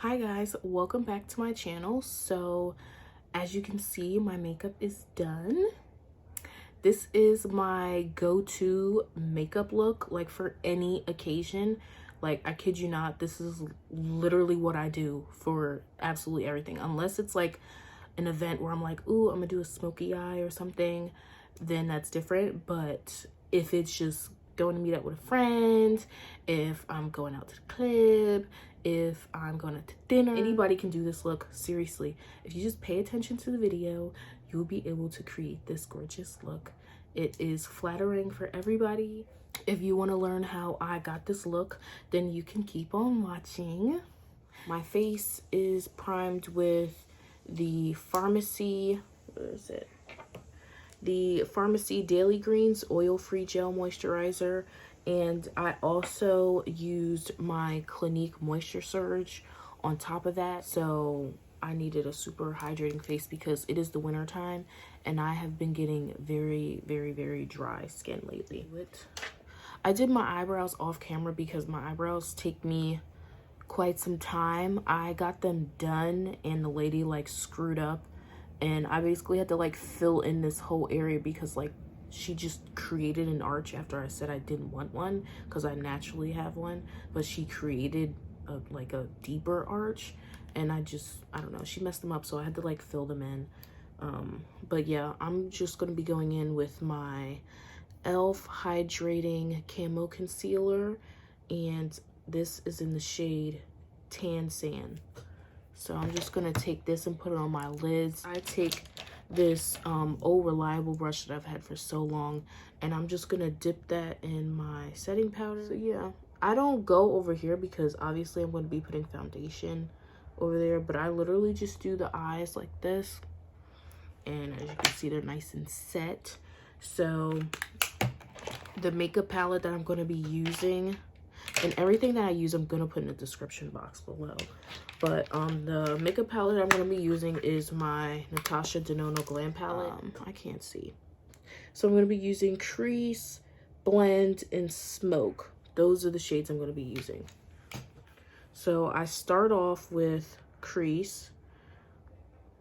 Hi guys, welcome back to my channel. So as you can see, my makeup is done. This is my go-to makeup look, like for any occasion. Like, I kid you not, this is literally what I do for absolutely everything, unless it's like an event where I'm like, ooh, I'm gonna do a smoky eye or something, then that's different. But if it's just going to meet up with a friend, if I'm going out to the club, if I'm going out to dinner, anybody can do this look. Seriously, if you just pay attention to the video, you'll be able to create this gorgeous look. It is flattering for everybody. If you want to learn how I got this look, then you can keep on watching. My face is primed with the Farmacy, where is it? The Farmacy Daily Greens oil-free gel moisturizer, and I also used my Clinique Moisture Surge on top of that. So I needed a super hydrating face because it is the winter time and I have been getting very dry skin lately. I did my eyebrows off camera because my eyebrows take me quite some time. I got them done and the lady like screwed up, and I basically had to like fill in this whole area because like she just created an arch after I said I didn't want one because I naturally have one, but she created like a deeper arch, and I don't know, she messed them up, so I had to like fill them in. But yeah, I'm just gonna be going in with my e.l.f. hydrating camo concealer, and this is in the shade Tan Sand. So I'm just gonna take this and put it on my lids. I take this old reliable brush that I've had for so long, and I'm just gonna dip that in my setting powder. So yeah, I don't go over here because obviously I'm gonna be putting foundation over there, but I literally just do the eyes like this, and as you can see, they're nice and set. So the makeup palette that I'm gonna be using, and everything that I use I'm gonna put in the description box below, but the makeup palette I'm gonna be using is my Natasha Denona Glam palette. I can't see, so I'm gonna be using Crease, Blend, and Smoke. Those are the shades I'm gonna be using. So I start off with Crease,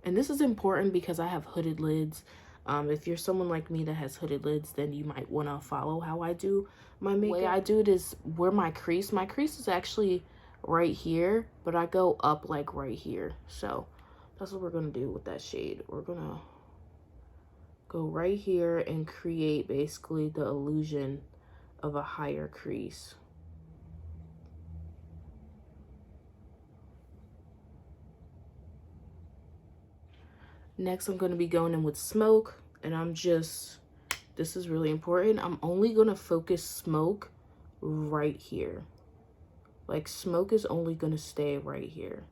and this is important because I have hooded lids. If you're someone like me that has hooded lids, then you might want to follow how I do my makeup. The way I do it is where my crease is actually right here, but I go up like right here. So that's what we're going to do with that shade. We're going to go right here and create basically the illusion of a higher crease. Next, I'm going to be going in with Smoke, and this is really important. I'm only going to focus Smoke right here. Like, Smoke is only going to stay right here.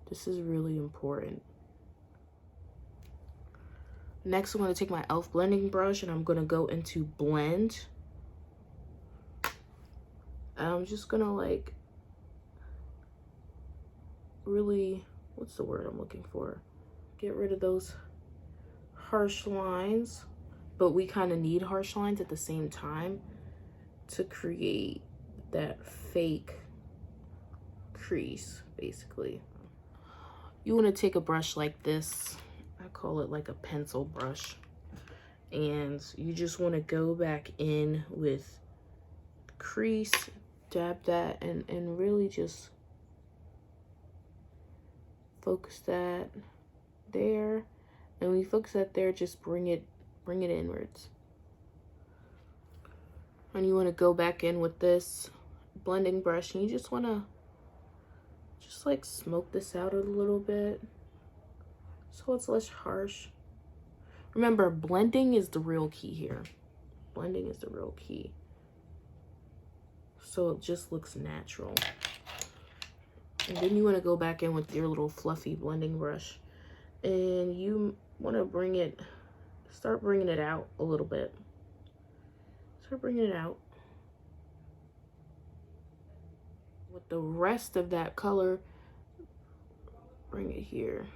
This is really important. Next, I'm going to take my e.l.f. blending brush, and I'm going to go into Blend. And I'm just going to, like, really, what's the word I'm looking for? Get rid of those harsh lines, but we kind of need harsh lines at the same time to create that fake crease, basically. You want to take a brush like this, I call it like a pencil brush, and you just want to go back in with crease, dab that, and really just focus that there. And when you focus that there, just bring it inwards. And you want to go back in with this blending brush, and you just want to just like smoke this out a little bit so it's less harsh. Remember, blending is the real key here. Blending is the real key, so it just looks natural. And then you want to go back in with your little fluffy blending brush, and you want to start bringing it out a little bit. Start bringing it out. With the rest of that color, bring it here.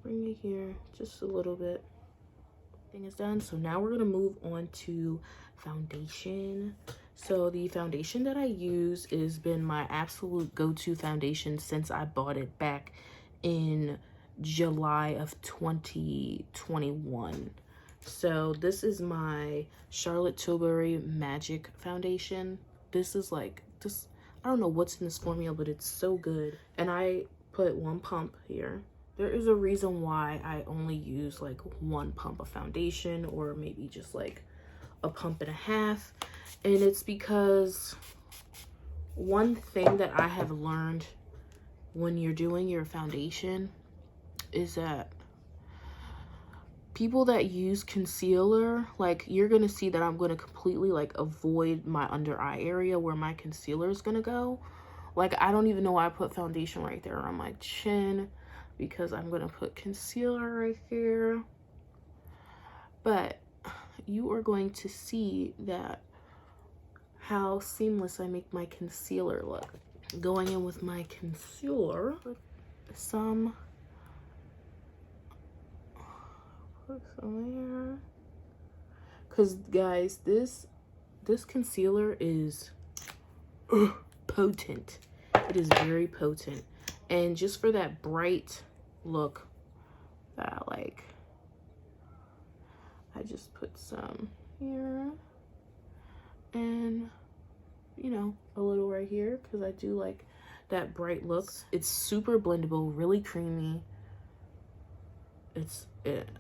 Bring it here just a little bit. Thing is done. So now we're going to move on to foundation. So the foundation that I use has been my absolute go-to foundation since I bought it back in July of 2021. So this is my Charlotte Tilbury Magic foundation. This is like, this, I don't know what's in this formula, but it's so good. And I put 1 pump here. There is a reason why I only use like 1 pump of foundation, or maybe just like a pump and a half. And it's because one thing that I have learned when you're doing your foundation is that people that use concealer, like, you're gonna see that I'm gonna completely like avoid my under eye area where my concealer is gonna go. Like, I don't even know why I put foundation right there on my chin, because I'm gonna put concealer right here. But you are going to see that how seamless I make my concealer look. Going in with my concealer, put some there. Cause guys, this concealer is potent. It is very potent. And just for that bright look that I like, I just put some here and, you know, a little right here, because I do like that bright look. It's super blendable, really creamy.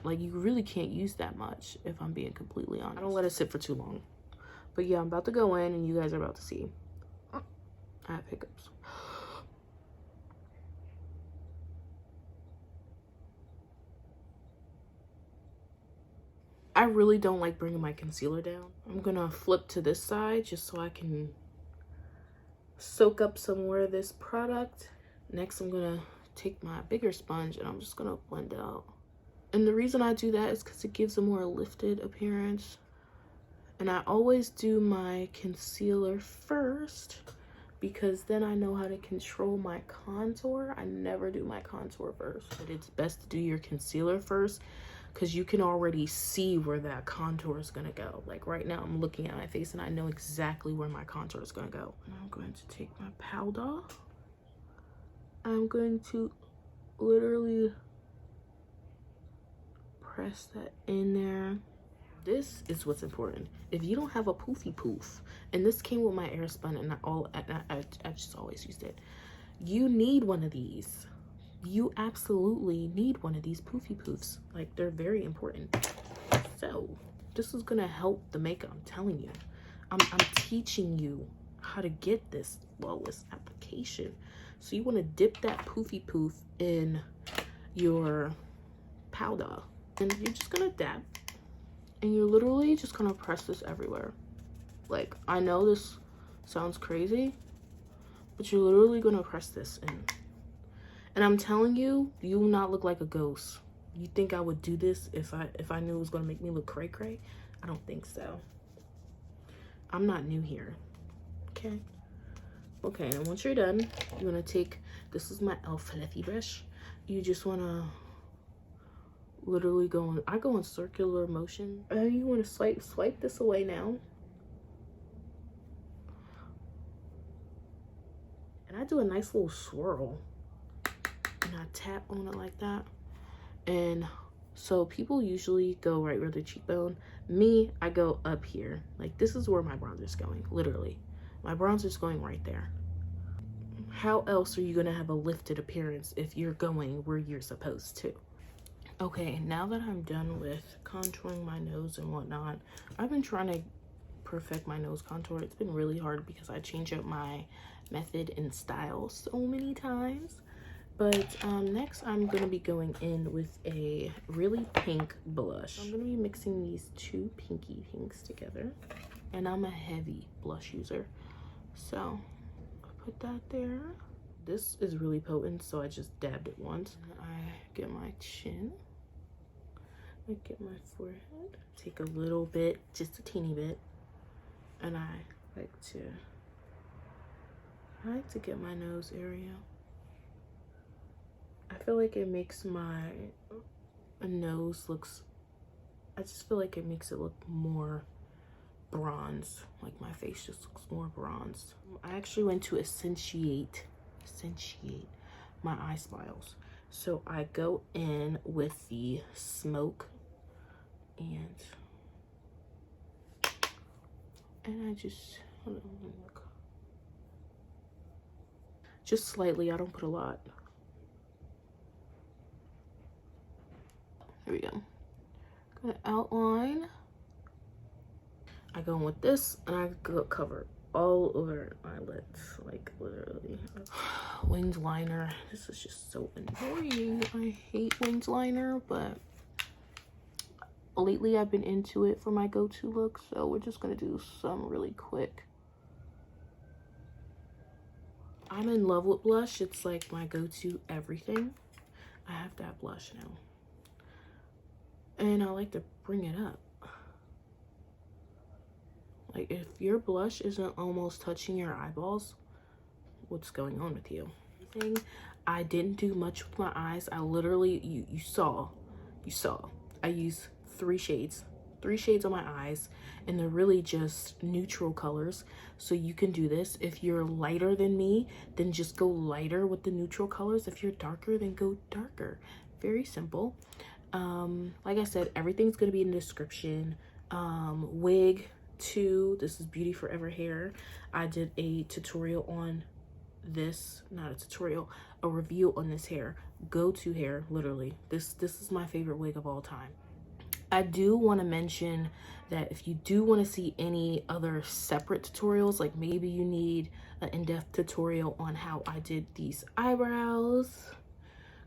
Like, you really can't use that much, if I'm being completely honest. I don't let it sit for too long. But yeah, I'm about to go in and you guys are about to see. I have hiccups. I really don't like bringing my concealer down. I'm gonna flip to this side just so I can soak up some more of this product. Next, I'm gonna take my bigger sponge and I'm just gonna blend out. And the reason I do that is because it gives a more lifted appearance. And I always do my concealer first, because then I know how to control my contour. I never do my contour first, but it's best to do your concealer first, because you can already see where that contour is gonna go. Like right now, I'm looking at my face and I know exactly where my contour is gonna go. And I'm going to take my powder. I'm going to literally press that in there. This is what's important. If you don't have a poofy poof, and this came with my Airspun, and I just always used it. You need one of these. You absolutely need one of these poofy poofs. Like, they're very important. So this is gonna help the makeup. I'm telling you. I'm teaching you how to get this flawless application. So you want to dip that poofy poof in your powder, and you're just gonna dab, and you're literally just gonna press this everywhere. Like, I know this sounds crazy, but you're literally gonna press this in. And I'm telling you, you will not look like a ghost. You think I would do this if I knew it was gonna make me look cray cray? I don't think so. I'm not new here. Okay. Okay, and once you're done, you wanna take, this is my e.l.f. fluffy brush. You just wanna literally I go in circular motion. And you wanna swipe this away now. And I do a nice little swirl. And I tap on it like that. And so people usually go right where the cheekbone. Me, I go up here. Like, this is where my bronzer's going, literally. My bronzer's going right there. How else are you gonna have a lifted appearance if you're going where you're supposed to? Okay, now that I'm done with contouring my nose and whatnot, I've been trying to perfect my nose contour. It's been really hard because I change up my method and style so many times. But next I'm gonna be going in with a really pink blush. I'm gonna be mixing these two pinky pinks together, and I'm a heavy blush user, so I'll put that there. This is really potent, so I just dabbed it once. And I get my chin, I get my forehead, take a little bit, just a teeny bit, and I like to get my nose area. I feel like it makes my nose looks, I just feel like it makes it look more bronze. Like my face just looks more bronzed. I actually went to accentuate my eye spiles. So I go in with the smoke and I just, hold on, let me look. Just slightly, I don't put a lot. There we go. Gonna outline. I go in with this and I go cover all over eyelids, like literally. Winged liner. This is just so annoying. I hate winged liner, but lately I've been into it for my go-to look, so we're just gonna do some really quick. I'm in love with blush. It's like my go-to everything. I have to have blush now. And I like to bring it up. Like, if your blush isn't almost touching your eyeballs, what's going on with you? I didn't do much with my eyes. I literally, you saw, I used three shades on my eyes, and they're really just neutral colors. So you can do this. If you're lighter than me, then just go lighter with the neutral colors. If you're darker, then go darker. Very simple. Like I said, everything's gonna be in the description. Wig 2, this is Beautyforever hair. I did a tutorial on this, not a tutorial, a review on this hair. Go-to hair, literally. This is my favorite wig of all time. I do want to mention that if you do want to see any other separate tutorials, like maybe you need an in-depth tutorial on how I did these eyebrows,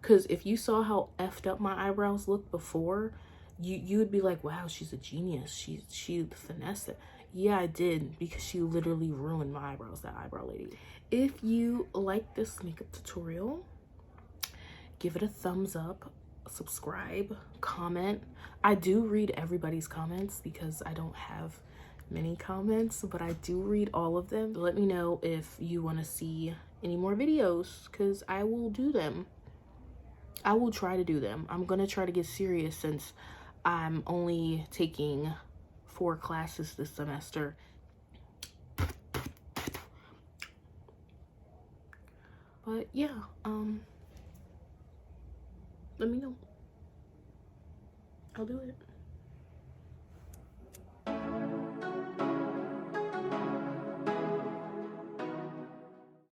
because if you saw how effed up my eyebrows looked before, you would be like, wow, she's a genius. She finessed it. Yeah, I did, because she literally ruined my eyebrows, that eyebrow lady. If you like this makeup tutorial, give it a thumbs up, subscribe, comment. I do read everybody's comments because I don't have many comments, but I do read all of them. Let me know if you want to see any more videos, because I will do them. I will try to do them. I'm gonna try to get serious since I'm only taking 4 classes this semester. But yeah, let me know. I'll do it.